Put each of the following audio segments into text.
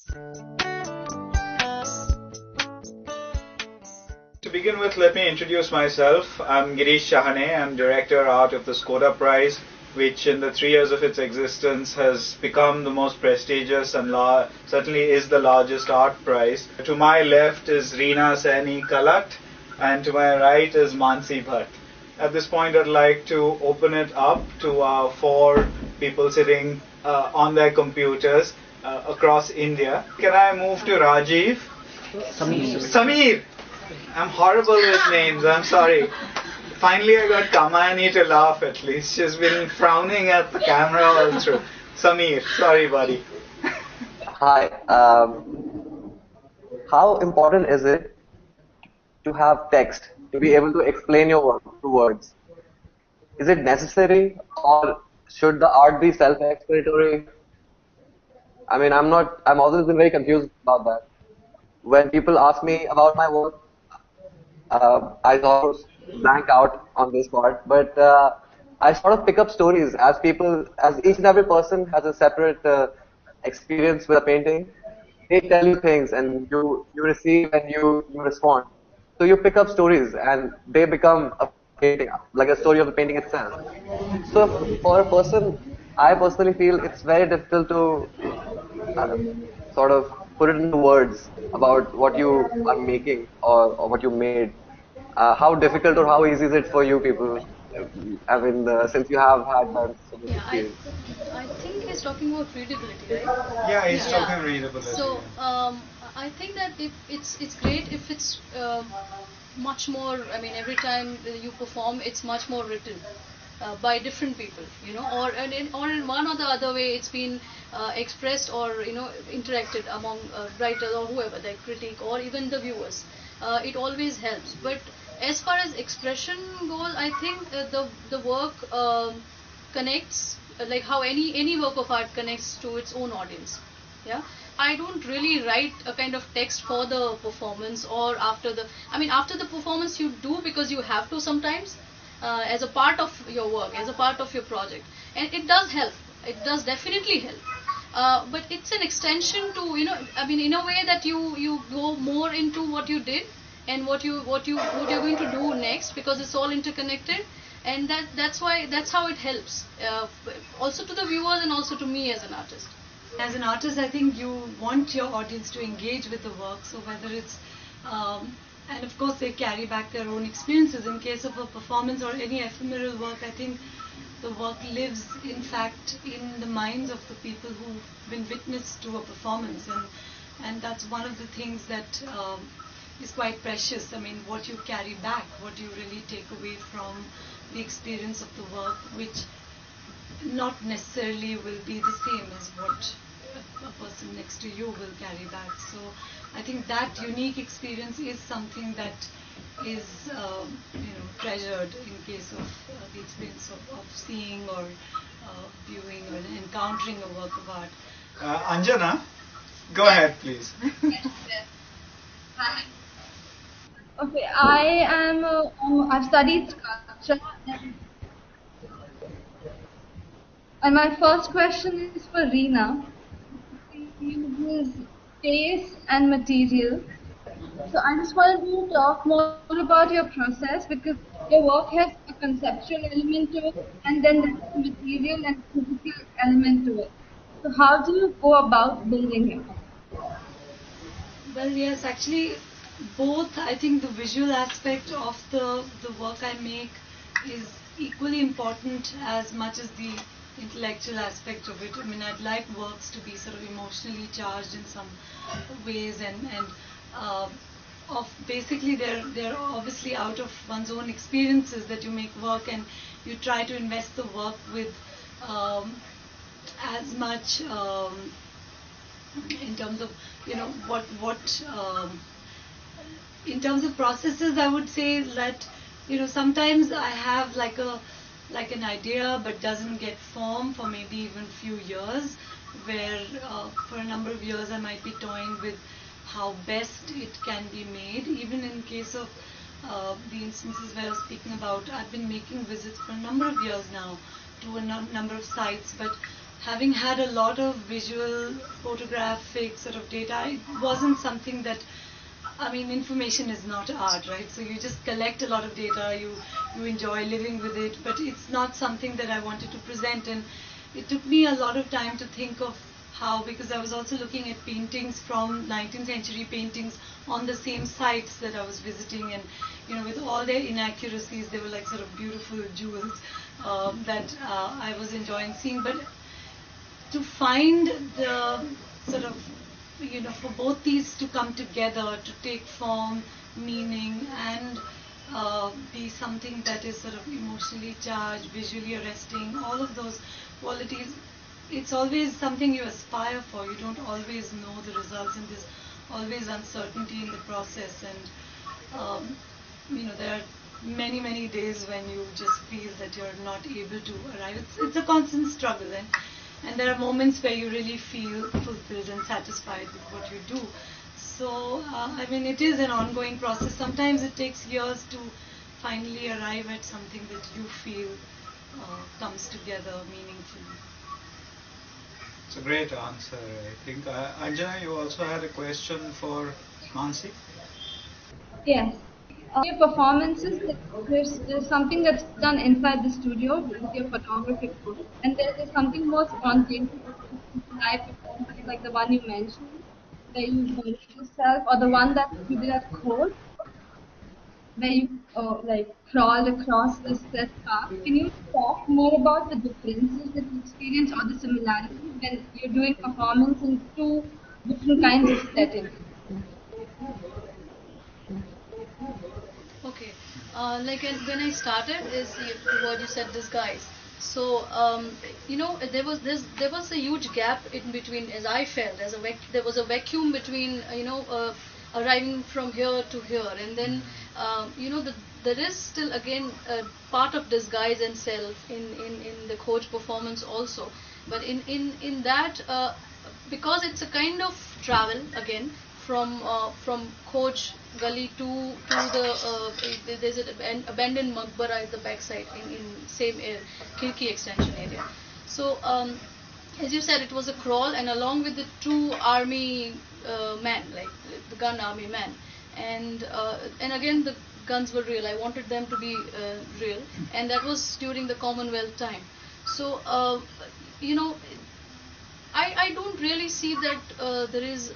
To begin with, let me introduce myself. I'm Girish Chahane. I'm Director Art of the Skoda Prize, which in the 3 years of its existence has become the most prestigious and certainly is the largest art prize. To my left is Reena Saini Kalat, and to my right is Mansi Bhatt. At this point, I'd like to open it up to our 4 people sitting on their computers across India. Can I move to Rajiv? Samir! I'm horrible with names, I'm sorry. Finally, I got Kamayani to laugh at least. She's been frowning at the camera all through. Samir, sorry, buddy. Hi. How important is it to have text, to be able to explain your work through words? Is it necessary, or should the art be self-explanatory? I mean, I'm always been very confused about that. When people ask me about my work, I sort of blank out on this part, but I sort of pick up stories as each and every person has a separate experience with a painting. They tell you things, and you receive and you respond. So you pick up stories, and they become a painting, like a story of the painting itself. So for a person, I personally feel it's very difficult to uh, sort of put it into words about what you are making or what you made. How difficult or how easy is it for you people? I mean, since you have had that sort of Yeah, experience. I think he's talking about readability, right? Yeah, he's Yeah. talking readability. So I think that if it's great if it's much more. I mean, every time you perform, it's much more written by different people, or in one or the other way, it's been expressed or interacted among writers or whoever, the critic or even the viewers. It always helps, but as far as expression goes, I think the work connects, like how any work of art connects to its own audience. Yeah, I don't really write a kind of text for the performance or after the. I mean, after the performance you do, because you have to sometimes, as a part of your work, as a part of your project, and it does help. It does definitely help. But it's an extension to, I mean, in a way that you go more into what you did and what you're going to do next, because it's all interconnected, and that's how it helps, also to the viewers and also to me as an artist. As an artist, I think you want your audience to engage with the work. So whether it's, and of course they carry back their own experiences. In case of a performance or any ephemeral work, I think the work lives, in fact, in the minds of the people who've been witness to a performance, and that's one of the things that is quite precious. I mean, what you carry back, what you really take away from the experience of the work, which not necessarily will be the same as what a person next to you will carry back. So I think that unique experience is something that is treasured in case of the experience of seeing or viewing or encountering a work of art. Anjana, go ahead, please. Okay, I've studied sculpture, and my first question is for Reena. She uses space and material. So I just wanted you to talk more about your process, because your work has a conceptual element to it, and then there's a material and physical element to it. So how do you go about building it? Well, yes, actually, both. I think the visual aspect of the work I make is equally important as much as the intellectual aspect of it. I mean, I'd like works to be sort of emotionally charged in some ways, and of basically they're obviously out of one's own experiences that you make work, and you try to invest the work with as much in terms of what in terms of processes. I would say that sometimes I have like an idea but doesn't get form for maybe even few years, where for a number of years I might be toying with how best it can be made. Even in case of the instances where I was speaking about, I've been making visits for a number of years now to a number of sites, but having had a lot of visual, photographic sort of data, it wasn't something that, I mean, information is not art, right? So you just collect a lot of data, you enjoy living with it, but it's not something that I wanted to present. And it took me a lot of time to think of how, because I was also looking at paintings from 19th century paintings on the same sites that I was visiting, and with all their inaccuracies, they were like sort of beautiful jewels that I was enjoying seeing. But to find the sort of, for both these to come together, to take form, meaning, and be something that is sort of emotionally charged, visually arresting, all of those qualities, it's always something you aspire for. You don't always know the results, and there's always uncertainty in the process. And there are many, many days when you just feel that you're not able to arrive. It's a constant struggle, and there are moments where you really feel fulfilled and satisfied with what you do. So, it is an ongoing process. Sometimes it takes years to finally arrive at something that you feel comes together meaningfully. It's a great answer, I think. Anjana, you also had a question for Mansi? Yes. Your performances, there's something that's done inside the studio with your photography crew, and there's something more spontaneous, live performances like the one you mentioned, where you buried yourself, or the one that you did at court, where you like crawled across the set path. Can you talk more about the differences that you experience or the similarities when you're doing performance in two different kinds of settings? Okay, when I started, is what you said, disguise. So there was a huge gap in between, as I felt, there was a vacuum between arriving from here to here, and then there is still again a part of disguise and self in the coach performance also, but in that because it's a kind of travel again from Coach Gully to the there's an abandoned Maqbara at the backside in same Kirki extension area. So as you said, it was a crawl, and along with the two army men, like the gun army men, and again the guns were real. I wanted them to be real, and that was during the Commonwealth time. So I don't really see that there is.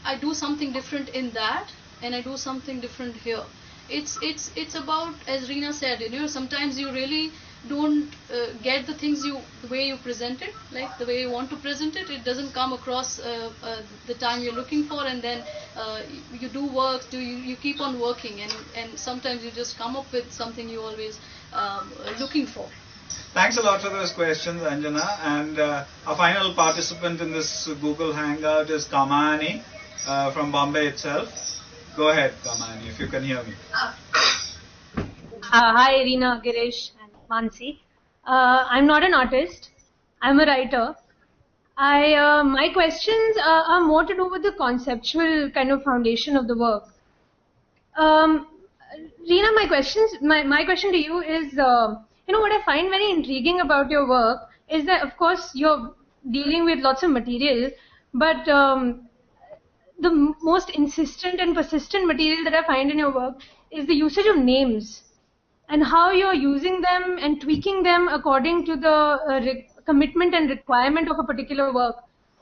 I do something different in that, and I do something different here. It's about, as Reena said, sometimes you really don't get the things the way you present it, like the way you want to present it. It doesn't come across the time you're looking for, and then you do work, you keep on working, and sometimes you just come up with something you always looking for. Thanks a lot for those questions, Anjana. And our final participant in this Google Hangout is Kamani from Bombay itself. Go ahead, Kamani, if you can hear me. Hi, Irina, Girish, and Mansi. I'm not an artist. I'm a writer. My questions are more to do with the conceptual kind of foundation of the work. Reena, my question to you is, what I find very intriguing about your work is that, of course, you're dealing with lots of material, but the most insistent and persistent material that I find in your work is the usage of names and how you're using them and tweaking them according to the commitment and requirement of a particular work.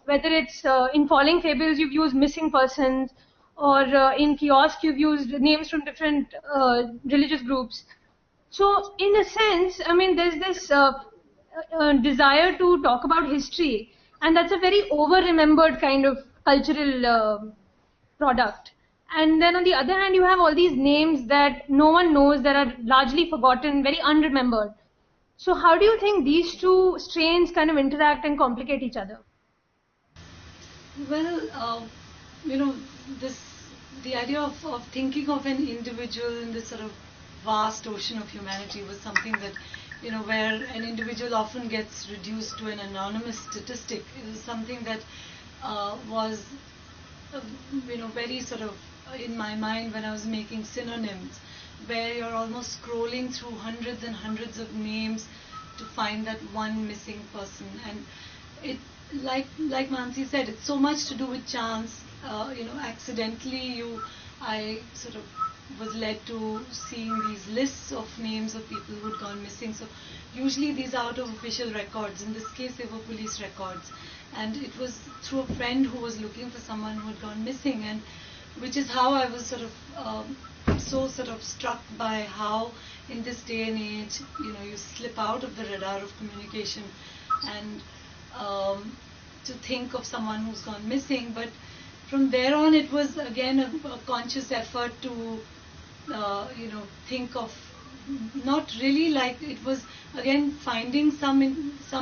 Whether it's in Falling Fables, you've used missing persons, or in Kiosk, you've used names from different religious groups. So, in a sense, there's this desire to talk about history, and that's a very over-remembered kind of cultural product. And then on the other hand, you have all these names that no one knows, that are largely forgotten, very unremembered. So how do you think these two strains kind of interact and complicate each other? Well, the idea of thinking of an individual in this sort of vast ocean of humanity was something that, where an individual often gets reduced to an anonymous statistic. It was something that was, very sort of in my mind when I was making synonyms, where you're almost scrolling through hundreds and hundreds of names to find that one missing person. And it, like Mansi said, it's so much to do with chance. Accidentally I sort of was led to seeing these lists of names of people who had gone missing. So usually these are out of official records. In this case, they were police records. And it was through a friend who was looking for someone who had gone missing, and which is how I was sort of struck by how in this day and age, you slip out of the radar of communication, and to think of someone who's gone missing. But from there on, it was again a conscious effort to, think of, not really like, it was again finding some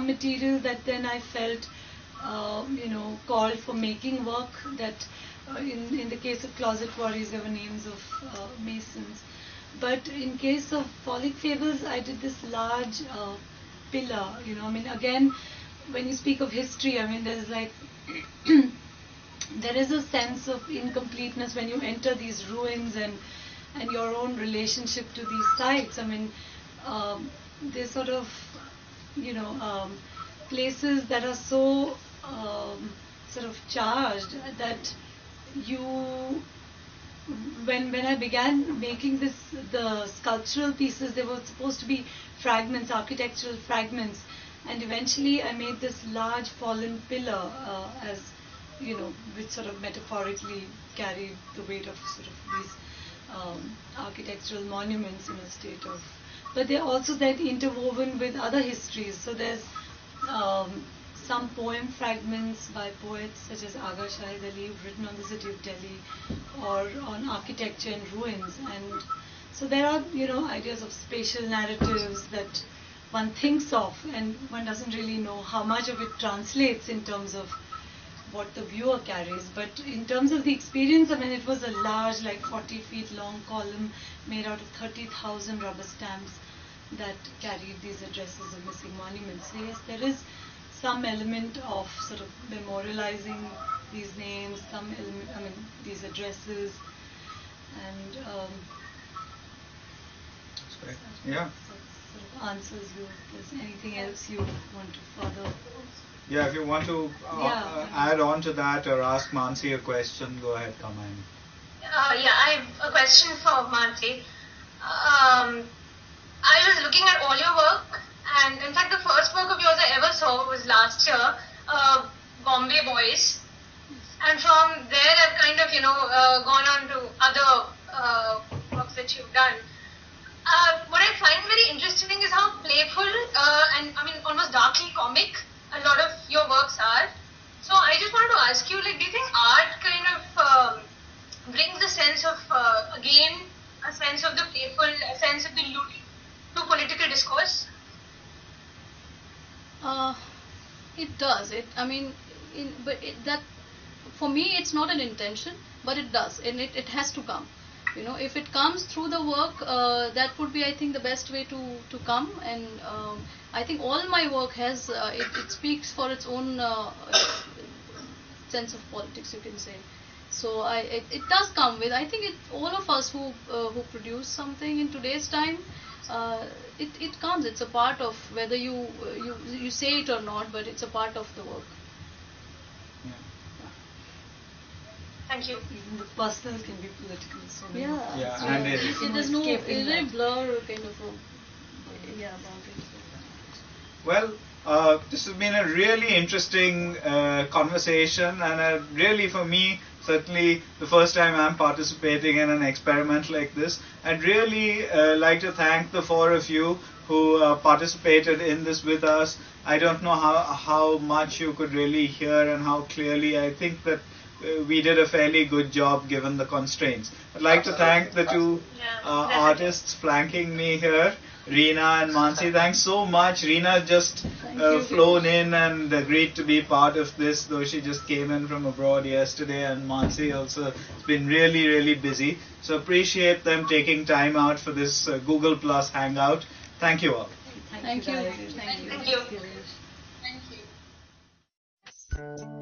material that then I felt, called for making work. That in the case of Closet Quarries, there were names of masons. But in case of Folic Fables, I did this large pillar. Again, when you speak of history, there's like there is a sense of incompleteness when you enter these ruins and your own relationship to these sites. They're sort of, places that are so sort of charged that when I began making the sculptural pieces, they were supposed to be fragments, architectural fragments, and eventually I made this large fallen pillar which sort of metaphorically carried the weight of sort of these architectural monuments in a state of, but they're also then interwoven with other histories. So there's some poem fragments by poets such as Agha Shahid Ali, written on the city of Delhi, or on architecture and ruins. And so there are, ideas of spatial narratives that one thinks of, and one doesn't really know how much of it translates in terms of what the viewer carries. But in terms of the experience, it was a large, like 40 feet long column made out of 30,000 rubber stamps that carried these addresses of missing monuments. So yes, there is some element of sort of memorializing these names, some element, these addresses, and yeah. Sort of answers you. If there's anything else you want to further. Yeah, if you want to add on to that or ask Mansi a question, go ahead, Kamini. I have a question for Mansi. I was looking at all your work, and in fact the first work of yours I ever saw was last year, Bombay Boys. And from there I've kind of, gone on to other works that you've done. What I find very interesting is how playful and almost darkly comic a lot of your works are. So I just wanted to ask you, do you think art kind of brings a sense of, again, a sense of the playful, a sense of the ludicrous to political discourse? It does. That for me it's not an intention, but it does, and it has to come. If it comes through the work, that would be, I think, the best way to come. And I think all my work has it speaks for its own sense of politics, you can say. So it does come with, I think, all of us who produce something in today's time, it comes. It's a part of, whether you say it or not, but it's a part of the work. Thank you. Even the personal can be political. So and there's no blur kind of about it. Well, this has been a really interesting conversation, and really for me, certainly the first time I'm participating in an experiment like this. I'd really like to thank the four of you who participated in this with us. I don't know how much you could really hear and how clearly. I think that we did a fairly good job given the constraints. I'd like to thank the two artists flanking me here, Reena and Mansi. Thanks so much. Reena just flown in and agreed to be part of this, though she just came in from abroad yesterday, and Mansi also has been really, really busy. So appreciate them taking time out for this Google Plus Hangout. Thank you all. Thank you. Thank you. Thank you.